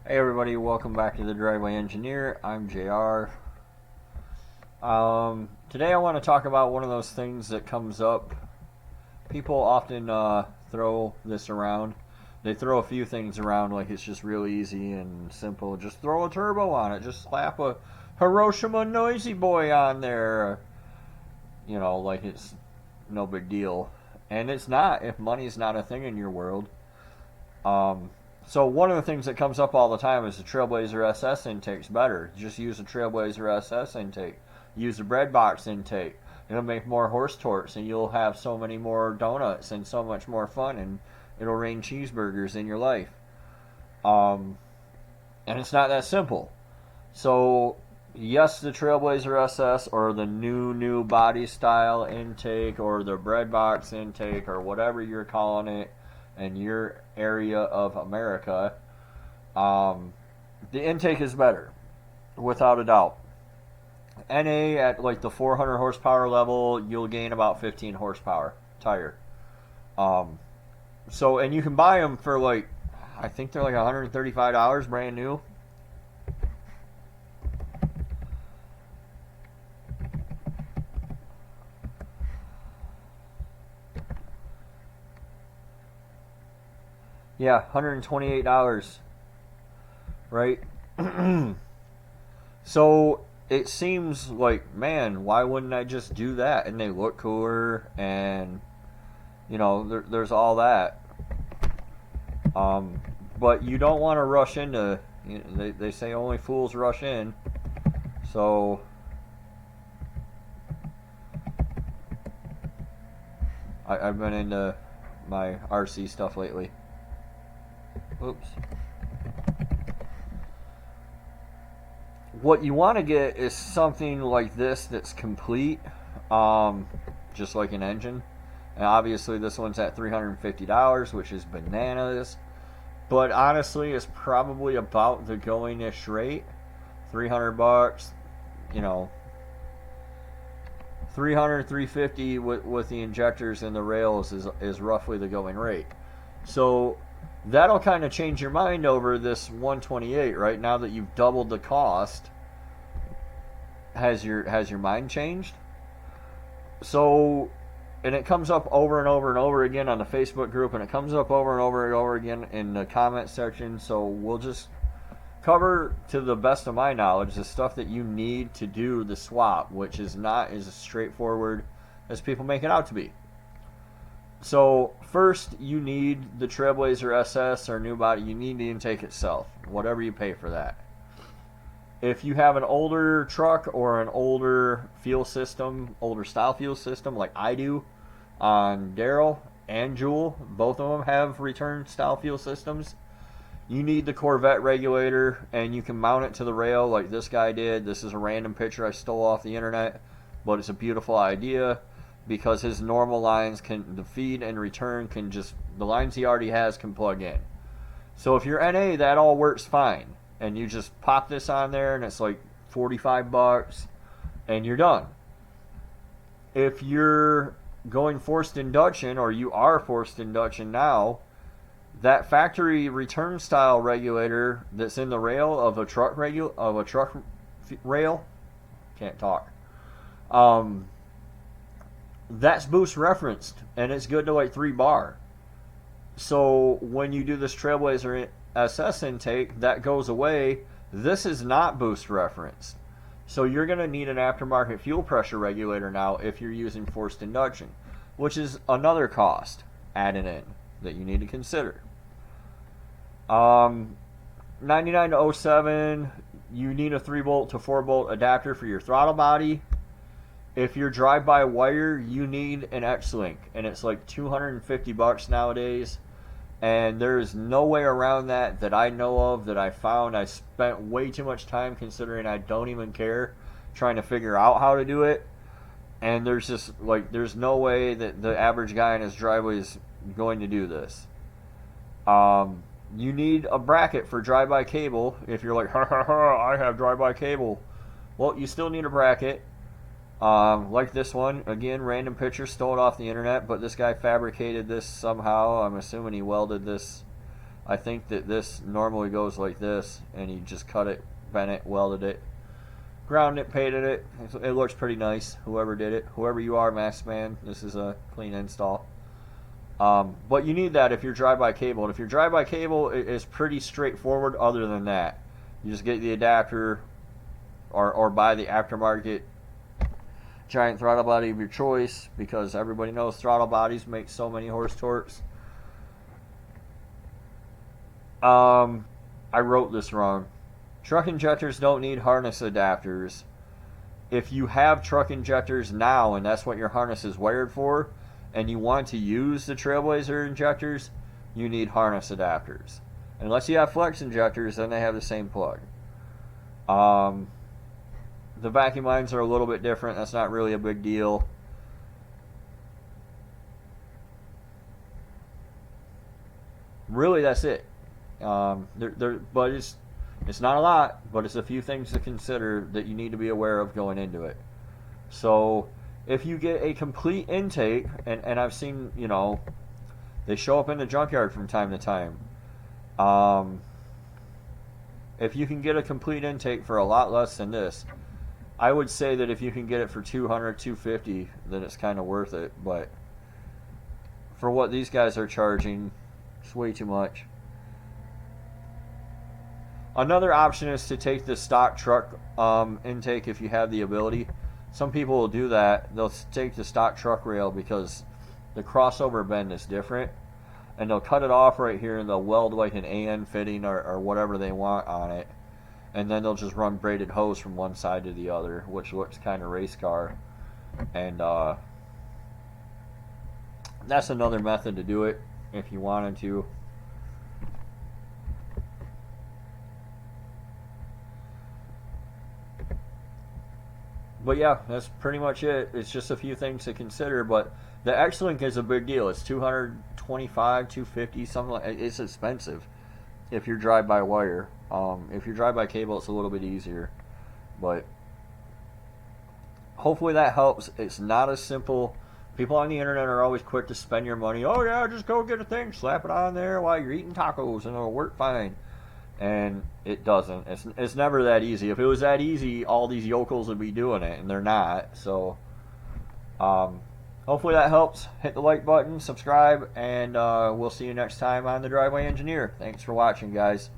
Hey everybody, welcome back to the Driveway Engineer. I'm JR. Today I want to talk about one of those things that comes up. People often throw this around. They throw a few things around like it's just real easy and simple. Just throw a turbo on it. Just slap a Hiroshima Noisy Boy on there. You know, like it's no big deal. And it's not if money's not a thing in your world. So one of the things that comes up all the time is the Trailblazer SS intake's better. Just use the Trailblazer SS intake. Use the Breadbox intake. It'll make more horse torques and you'll have so many more donuts and so much more fun and it'll rain cheeseburgers in your life. And it's not that simple. So yes, the Trailblazer SS or the new body style intake or the Breadbox intake or whatever you're calling it in your area of America, the intake is better, without a doubt. NA at like the 400 horsepower level, you'll gain about 15 horsepower tire. And you can buy them for like, I think they're like $135 brand new. Yeah, $128, right? So it seems like, man, why wouldn't I just do that? And they look cooler, and you know, there's all that. But you don't want to rush into. You know, they say only fools rush in, so I've been into my RC stuff lately. Oops. What you want to get is something like this that's complete, just like an engine. And obviously this one's at $350, which is bananas. But honestly, it's probably about the going-ish rate. $300, you know, 300, 350 with the injectors and the rails is roughly the going rate. So that'll kind of change your mind over this 128, right? Now that you've doubled the cost, has your mind changed? So, and it comes up over and over and over again on the Facebook group, and it comes up over and over and over again in the comment section. So we'll just cover, to the best of my knowledge, the stuff that you need to do the swap, which is not as straightforward as people make it out to be. So first, you need the Trailblazer SS or new body. You need the intake itself, whatever you pay for that. If you have an older truck or an older fuel system, older style fuel system like I do on Darrell and Jewel, both of them have return style fuel systems, you need the Corvette regulator, and you can mount it to the rail like this guy did. This is a random picture I stole off the internet, but it's a beautiful idea. Because his normal lines the feed and return can just, the lines he already has can plug in. So if you're NA, that all works fine. And you just pop this on there and it's like $45 and you're done. If you're going forced induction, or you are forced induction now, that factory return style regulator that's in the rail of a truck rail, can't talk. That's boost referenced, and it's good to like 3 bar. So when you do this Trailblazer SS intake, that goes away. This is not boost referenced. So you're going to need an aftermarket fuel pressure regulator now if you're using forced induction, which is another cost added in that you need to consider. 99 to 07, you need a 3-bolt to 4-bolt adapter for your throttle body. If you're drive-by-wire, you need an X-Link, and it's like $250 nowadays. And there's no way around that I know of, that I found. I spent way too much time, considering I don't even care, trying to figure out how to do it. And there's just like, there's no way that the average guy in his driveway is going to do this. You need a bracket for drive-by cable. If you're like, ha ha ha, I have drive-by cable. Well, you still need a bracket. Like this one, again, random picture, stole it off the internet, but this guy fabricated this somehow. I'm assuming he welded this I think that this normally goes like this, and you just cut it, bent it, welded it, ground it, painted it. It looks pretty nice. Whoever did it, whoever you are, Mask Man, this is a clean install. But you need that if you're drive-by cable. And if you're drive-by cable, it's pretty straightforward. Other than that, you just get the adapter, or buy the aftermarket giant throttle body of your choice, because everybody knows throttle bodies make so many horse torques. I wrote this wrong. Truck injectors don't need harness adapters. If you have truck injectors now and that's what your harness is wired for, and you want to use the Trailblazer injectors, you need harness adapters. Unless you have flex injectors, then they have the same plug. The vacuum lines are a little bit different. That's not really a big deal. Really, that's it. But it's not a lot, but it's a few things to consider that you need to be aware of going into it. So if you get a complete intake, and I've seen, you know, they show up in the junkyard from time to time. If you can get a complete intake for a lot less than this, I would say that if you can get it for $200, $250, then it's kind of worth it. But for what these guys are charging, it's way too much. Another option is to take the stock truck intake if you have the ability. Some people will do that. They'll take the stock truck rail because the crossover bend is different. And they'll cut it off right here and they'll weld like an AN fitting or whatever they want on it. And then they'll just run braided hose from one side to the other, which looks kind of race car. And that's another method to do it if you wanted to. But yeah, that's pretty much it. It's just a few things to consider, but the X-Link is a big deal. It's $225, $250, something like. It's expensive if you're drive-by wire. If you're drive-by cable, it's a little bit easier, but hopefully that helps. It's not as simple. People on the internet are always quick to spend your money. Oh yeah, just go get a thing, slap it on there while you're eating tacos, and it'll work fine. And it doesn't. It's never that easy. If it was that easy, all these yokels would be doing it, and they're not. So, hopefully that helps. Hit the like button, subscribe, and we'll see you next time on The Driveway Engineer. Thanks for watching, guys.